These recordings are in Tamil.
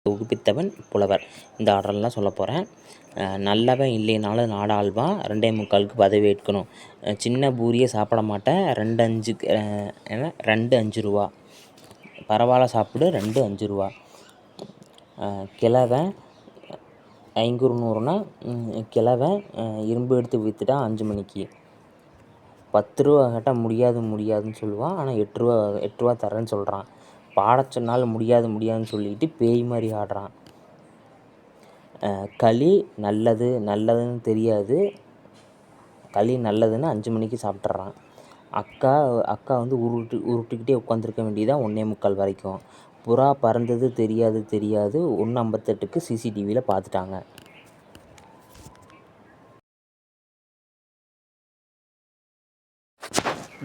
தொகுப்பித்தவன் புலவர். இந்த ஆர்டர்லாம் சொல்ல போகிறேன். நல்லவன் இல்லைனாலும் நாடாள்வான், 2:45க்கு பதவியேற்கணும். சின்ன பூரியை சாப்பிட மாட்டேன், 2 5 ரூபா. பரவாயில்ல சாப்பிடு, 2 5 ரூபா. கிழவன் 500னா கிழவன் இரும்பு எடுத்து விற்றுட்டான் 5 மணிக்கு. 10 ரூபா கேட்டால் முடியாதுன்னு சொல்லுவான். ஆனால் 8 ரூபா தரேன்னு சொல்கிறான். பாடச் சொன்னால் முடியாதுன்னு சொல்லிட்டு பேய் மாதிரி ஆடுறான். களி நல்லதுன்னு தெரியாது, களி நல்லதுன்னு 5 மணிக்கு சாப்பிட்றான். அக்கா வந்து உருட்டிக்கிட்டே உட்காந்துருக்க வேண்டியதான் 1:45 வரைக்கும். புறா பறந்தது தெரியாது 1:58க்கு சிசிடிவியில் பார்த்துட்டாங்க.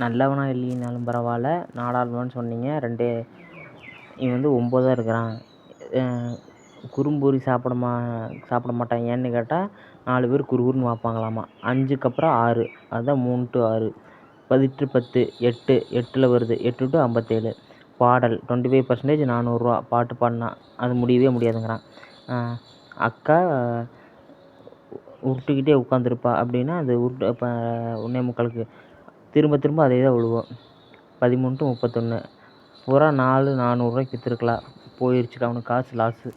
நல்லவனா இல்லைனாலும் பரவாயில்ல, நாடாளுவான்னு சொன்னீங்க. இவன் வந்து 9 இருக்கிறான். குறும்பூரி சாப்பிட மாட்டான். ஏன்னு கேட்டால் 4 பேர் குறுகுறுன்னு பார்ப்பாங்களாமா. 5க்கு அப்புறம் 6, அதுதான் 3 to 6. 18 10 8, 8ல் வருது 8 to 57. பாடல் 25% 400 ரூபா. பாட்டு பாடினா அது முடியவே முடியாதுங்கிறான். அக்கா உருட்டிக்கிட்டே உட்காந்துருப்பா அப்படின்னா அது இப்போ 1:45க்கு திரும்ப அதே தான் விழுவோம். 13 to 31. புறா 4 400 ரூபாய்க்கு விற்றுருக்கலாம், போயிடுச்சு, அவனுக்கு காசு லாஸு.